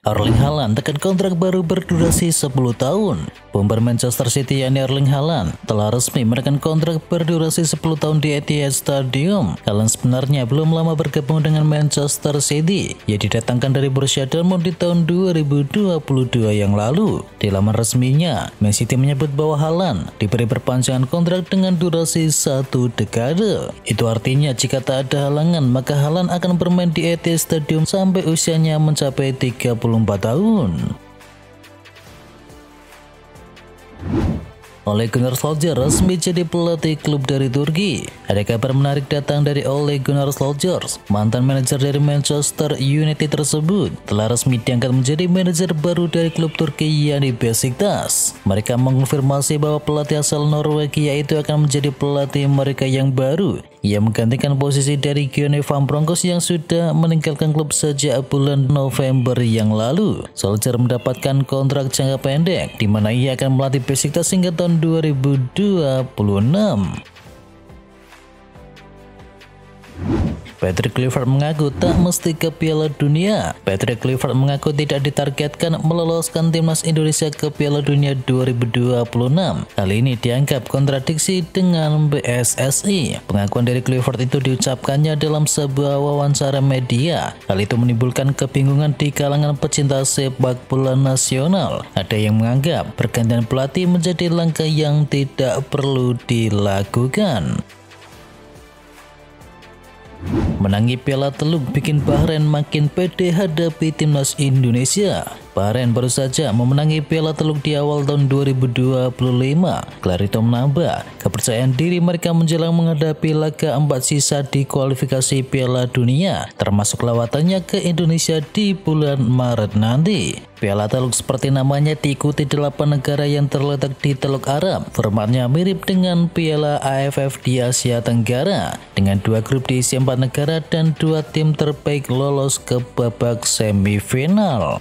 Erling Haaland tekan kontrak baru berdurasi 10 tahun. Pemain Manchester City yakni Erling Haaland telah resmi menekan kontrak berdurasi 10 tahun di Etihad Stadium. Haaland sebenarnya belum lama bergabung dengan Manchester City. Ia didatangkan dari Borussia Dortmund di tahun 2022 yang lalu. Di laman resminya, Man City menyebut bahwa Haaland diberi perpanjangan kontrak dengan durasi 1 dekade. Itu artinya jika tak ada halangan, maka Haaland akan bermain di Etihad Stadium sampai usianya mencapai 34 tahun. Ole Gunnar Solskjaer resmi jadi pelatih klub dari Turki. Ada kabar menarik datang dari Ole Gunnar Solskjaer. Mantan manajer dari Manchester United tersebut telah resmi diangkat menjadi manajer baru dari klub Turki yakni Besiktas. Mereka mengonfirmasi bahwa pelatih asal Norwegia itu akan menjadi pelatih mereka yang baru. Ia menggantikan posisi dari Gianni Van Bronckhorst yang sudah meninggalkan klub sejak bulan November yang lalu. Solskjaer mendapatkan kontrak jangka pendek, di mana ia akan melatih Besiktas hingga tahun 2026. Patrick Kluivert mengaku tak mesti ke Piala Dunia. Patrick Kluivert mengaku tidak ditargetkan meloloskan timnas Indonesia ke Piala Dunia 2026. Hal ini dianggap kontradiksi dengan PSSI. Pengakuan dari Kluivert itu diucapkannya dalam sebuah wawancara media. Hal itu menimbulkan kebingungan di kalangan pecinta sepak bola nasional. Ada yang menganggap pergantian pelatih menjadi langkah yang tidak perlu dilakukan. Menangi Piala Teluk bikin Bahrain makin pede hadapi timnas Indonesia. Bahrain baru saja memenangi Piala Teluk di awal tahun 2025. Gelar itu menambah kepercayaan diri mereka menjelang menghadapi laga 4 sisa di kualifikasi Piala Dunia, termasuk lawatannya ke Indonesia di bulan Maret nanti. Piala Teluk seperti namanya diikuti 8 negara yang terletak di Teluk Arab. Formatnya mirip dengan Piala AFF di Asia Tenggara, dengan 2 grup diisi 4 negara dan 2 tim terbaik lolos ke babak semifinal.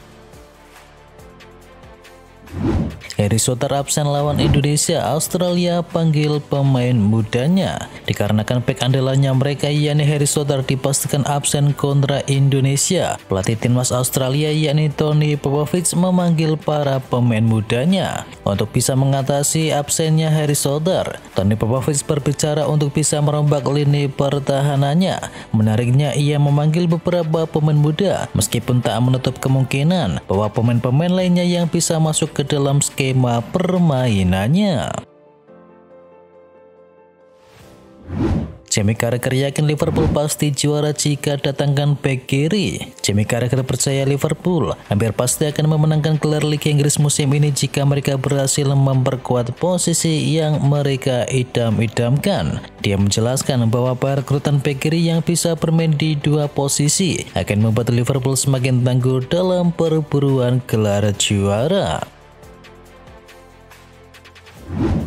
Harry Souther absen lawan Indonesia, Australia panggil pemain mudanya. Dikarenakan bek andalannya mereka yakni Harry Souther dipastikan absen kontra Indonesia, pelatih timnas Australia yakni Tony Popovic memanggil para pemain mudanya. Untuk bisa mengatasi absennya Harry Souther, Tony Popovic berbicara untuk bisa merombak lini pertahanannya. Menariknya, ia memanggil beberapa pemain muda meskipun tak menutup kemungkinan bahwa pemain-pemain lainnya yang bisa masuk ke dalam skema permainannya. Jamie Carragher yakin Liverpool pasti juara jika datangkan bek kiri. Jamie Carragher percaya Liverpool hampir pasti akan memenangkan gelar Liga Inggris musim ini jika mereka berhasil memperkuat posisi yang mereka idam-idamkan. Dia menjelaskan bahwa perekrutan bek kiri yang bisa bermain di 2 posisi akan membuat Liverpool semakin tangguh dalam perburuan gelar juara.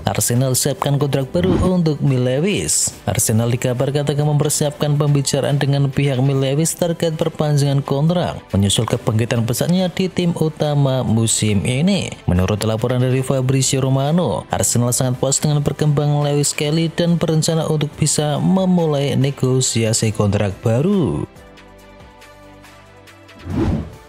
Arsenal siapkan kontrak baru untuk Mill Lewis. Arsenal dikabarkan tengah mempersiapkan pembicaraan dengan pihak Mill Lewis terkait perpanjangan kontrak menyusul kebangkitan pesatnya di tim utama musim ini. Menurut laporan dari Fabrizio Romano, Arsenal sangat puas dengan perkembangan Lewis Kelly dan berencana untuk bisa memulai negosiasi kontrak baru.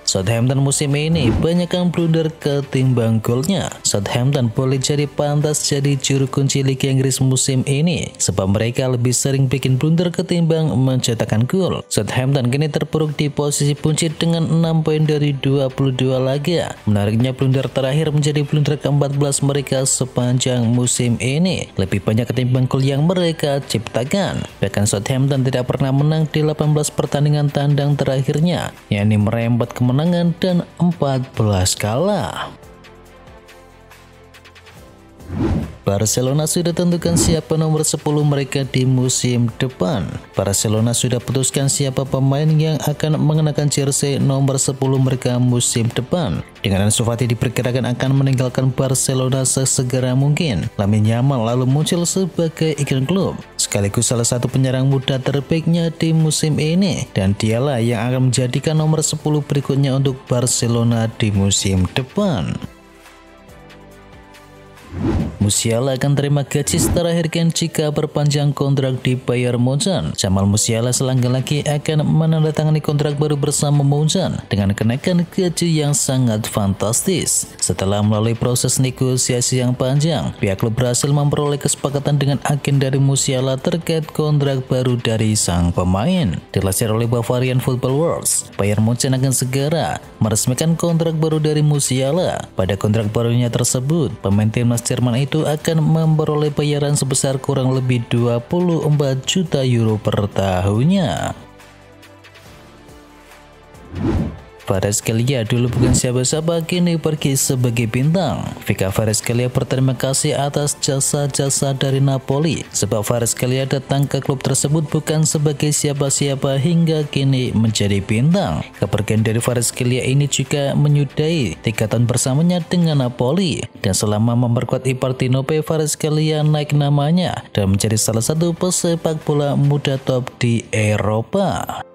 Southampton musim ini banyak yang blunder ketimbang golnya. Southampton boleh jadi pantas jadi juru kunci Liga Inggris musim ini sebab mereka lebih sering bikin blunder ketimbang mencetakkan gol. Southampton kini terpuruk di posisi buncit dengan 6 poin dari 22 laga. Menariknya, blunder terakhir menjadi blunder ke-14 mereka sepanjang musim ini, lebih banyak ketimbang gol yang mereka ciptakan. Bahkan Southampton tidak pernah menang di 18 pertandingan tandang terakhirnya, yakni merempat kemenangan dan 14 kalah. Barcelona sudah tentukan siapa nomor 10 mereka di musim depan. Barcelona sudah putuskan siapa pemain yang akan mengenakan jersey nomor 10 mereka musim depan. Dengan Ansu Fati diperkirakan akan meninggalkan Barcelona sesegera mungkin, Lamine Yamal lalu muncul sebagai ikon klub, sekaligus salah satu penyerang muda terbaiknya di musim ini, dan dialah yang akan menjadikan nomor 10 berikutnya untuk Barcelona di musim depan. Musiala akan terima gaji setara Harry jika perpanjang kontrak di Bayern Munchen. Jamal Musiala selangkah lagi akan menandatangani kontrak baru bersama Munchen dengan kenaikan gaji yang sangat fantastis. Setelah melalui proses negosiasi yang panjang, pihak klub berhasil memperoleh kesepakatan dengan agen dari Musiala terkait kontrak baru dari sang pemain. Dilansir oleh Bavarian Football World, Bayern Munchen akan segera meresmikan kontrak baru dari Musiala. Pada kontrak barunya tersebut, pemain timnas Jerman itu akan memperoleh bayaran sebesar kurang lebih 24 juta euro per tahunnya. Kvaratskhelia dulu bukan siapa-siapa, kini pergi sebagai bintang. Vika Kvaratskhelia berterima kasih atas jasa-jasa dari Napoli, sebab Kvaratskhelia datang ke klub tersebut bukan sebagai siapa-siapa hingga kini menjadi bintang. Kepergian dari Kvaratskhelia ini juga menyudahi 3 tahun bersamanya dengan Napoli, dan selama memperkuat Ipartinope, Kvaratskhelia naik namanya dan menjadi salah satu pesepak bola muda top di Eropa.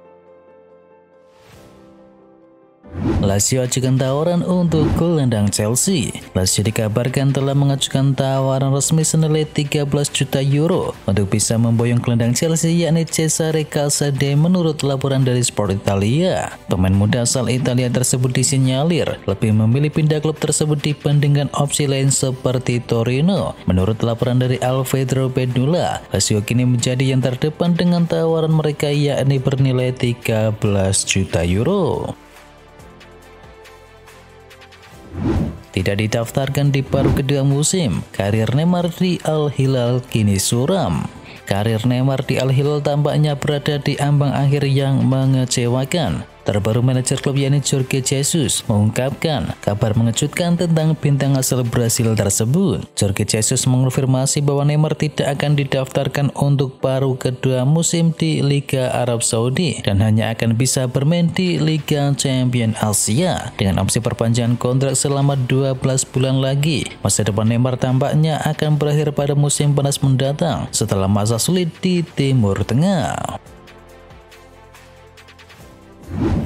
Lazio ajukan tawaran untuk gelandang Chelsea. Lazio dikabarkan telah mengajukan tawaran resmi senilai 13 juta euro untuk bisa memboyong gelandang Chelsea, yakni Cesare Calzade, menurut laporan dari Sport Italia. Pemain muda asal Italia tersebut disinyalir lebih memilih pindah klub tersebut dibandingkan opsi lain seperti Torino. Menurut laporan dari Alfredo Pedula, Lazio kini menjadi yang terdepan dengan tawaran mereka, yakni bernilai 13 juta euro. Tidak didaftarkan di paruh kedua musim, karir Neymar di Al Hilal kini suram. Karir Neymar di Al Hilal tampaknya berada di ambang akhir yang mengecewakan. Terbaru manajer klub yakni Jorge Jesus mengungkapkan kabar mengejutkan tentang bintang asal Brasil tersebut. Jorge Jesus mengonfirmasi bahwa Neymar tidak akan didaftarkan untuk paruh kedua musim di Liga Arab Saudi dan hanya akan bisa bermain di Liga Champions Asia dengan opsi perpanjangan kontrak selama 12 bulan lagi. Masa depan Neymar tampaknya akan berakhir pada musim panas mendatang setelah masa sulit di Timur Tengah.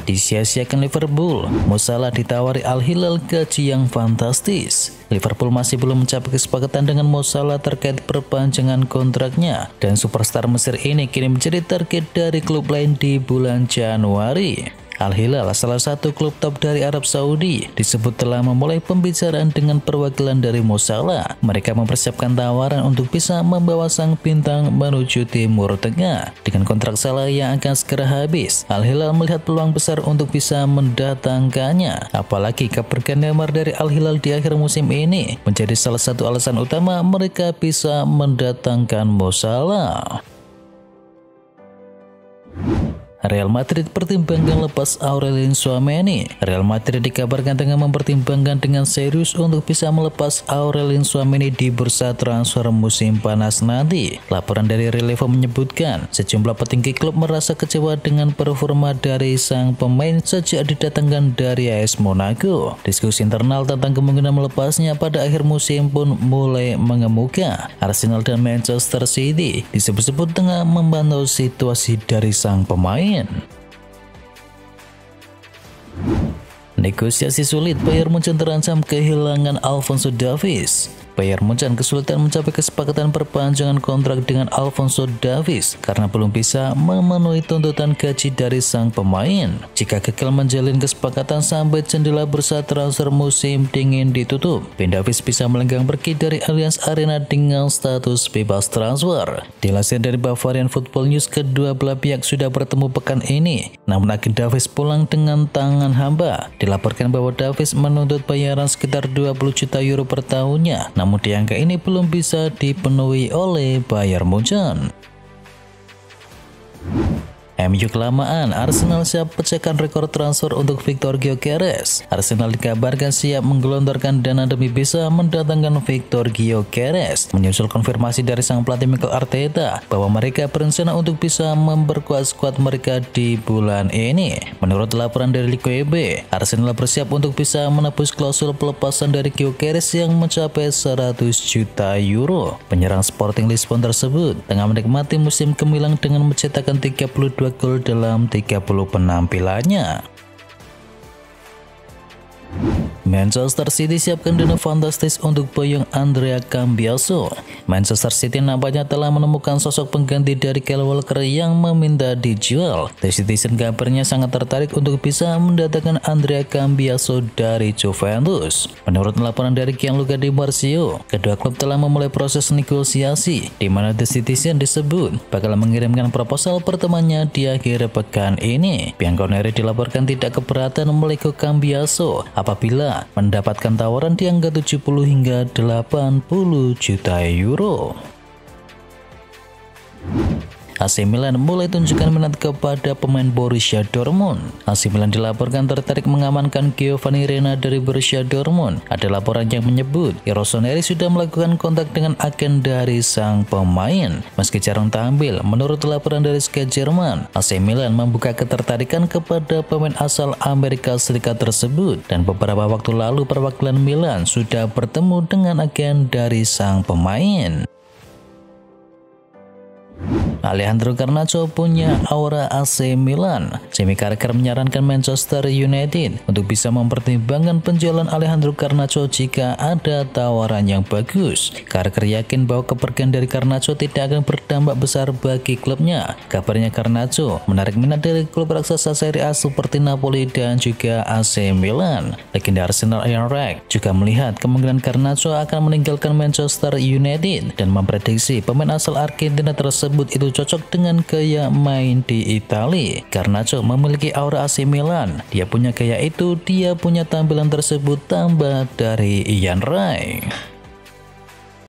Disia-siakan Liverpool, Mo Salah ditawari Al Hilal gaji yang fantastis. Liverpool masih belum mencapai kesepakatan dengan Mo Salah terkait perpanjangan kontraknya, dan superstar Mesir ini kini menjadi target dari klub lain di bulan Januari. Al Hilal, salah satu klub top dari Arab Saudi, disebut telah memulai pembicaraan dengan perwakilan dari Mo Salah. Mereka mempersiapkan tawaran untuk bisa membawa sang bintang menuju Timur Tengah. Dengan kontrak Salah yang akan segera habis, Al Hilal melihat peluang besar untuk bisa mendatangkannya. Apalagi kepergian Neymar dari Al Hilal di akhir musim ini menjadi salah satu alasan utama mereka bisa mendatangkan Mo Salah. Real Madrid pertimbangkan lepas Aurelien Tchouameni. Real Madrid dikabarkan tengah mempertimbangkan dengan serius untuk bisa melepas Aurelien Tchouameni di bursa transfer musim panas nanti. Laporan dari Relevo menyebutkan sejumlah petinggi klub merasa kecewa dengan performa dari sang pemain sejak didatangkan dari AS Monaco. Diskusi internal tentang kemungkinan melepasnya pada akhir musim pun mulai mengemuka. Arsenal dan Manchester City disebut-sebut tengah memantau situasi dari sang pemain. Negosiasi sulit, Bayern Munchen terancam kehilangan Alphonso Davies. Bayern Munchen kesulitan mencapai kesepakatan perpanjangan kontrak dengan Alphonso Davies karena belum bisa memenuhi tuntutan gaji dari sang pemain. Jika gagal menjalin kesepakatan sampai jendela bursa transfer musim dingin ditutup, Ben Davies bisa melenggang pergi dari Allianz Arena dengan status bebas transfer. Dilansir dari Bavarian Football News, kedua belah pihak sudah bertemu pekan ini, namun agen Davies pulang dengan tangan hampa. Dilaporkan bahwa Davies menuntut bayaran sekitar 20 juta euro per tahunnya, namun di angka ini belum bisa dipenuhi oleh Bayern Munchen. MU kelamaan, Arsenal siap pecahkan rekor transfer untuk Victor Gyökeres. Arsenal dikabarkan siap menggelontorkan dana demi bisa mendatangkan Victor Gyökeres, menyusul konfirmasi dari sang pelatih Mikel Arteta bahwa mereka berencana untuk bisa memperkuat skuad mereka di bulan ini. Menurut laporan dari Ligue 1, Arsenal bersiap untuk bisa menebus klausul pelepasan dari Gyökeres yang mencapai 100 juta euro. Penyerang Sporting Lisbon tersebut tengah menikmati musim gemilang dengan mencetakkan 32 gol dalam 30 penampilannya. Manchester City siapkan dana fantastis untuk boyong Andrea Cambiaso. Manchester City nampaknya telah menemukan sosok pengganti dari Kyle Walker yang meminta dijual. The Citizen kabarnya sangat tertarik untuk bisa mendatangkan Andrea Cambiaso dari Juventus. Menurut laporan dari Gianluca Di Marzio, kedua klub telah memulai proses negosiasi, di mana The Citizen disebut bakal mengirimkan proposal pertemuannya di akhir pekan ini. Bianconeri dilaporkan tidak keberatan melego Cambiaso apabila mendapatkan tawaran di angka 70 hingga 80 juta euro. AC Milan mulai tunjukkan minat kepada pemain Borussia Dortmund. AC Milan dilaporkan tertarik mengamankan Giovanni Reyna dari Borussia Dortmund. Ada laporan yang menyebut Rossoneri sudah melakukan kontak dengan agen dari sang pemain. Meski jarang tampil, menurut laporan dari Sky Jerman, AC Milan membuka ketertarikan kepada pemain asal Amerika Serikat tersebut, dan beberapa waktu lalu perwakilan Milan sudah bertemu dengan agen dari sang pemain. Alejandro Garnacho punya aura AC Milan. Jamie Carragher menyarankan Manchester United untuk bisa mempertimbangkan penjualan Alejandro Garnacho jika ada tawaran yang bagus. Carragher yakin bahwa kepergian dari Garnacho tidak akan berdampak besar bagi klubnya. Kabarnya Garnacho menarik minat dari klub raksasa Serie A seperti Napoli dan juga AC Milan. Legenda Arsenal Ian Wright juga melihat kemungkinan Garnacho akan meninggalkan Manchester United dan memprediksi pemain asal Argentina tersebut itu cocok dengan gaya main di Italia. Garnacho memiliki aura AC Milan. Dia punya gaya itu, dia punya tampilan tersebut, tambah dari Ian Wright.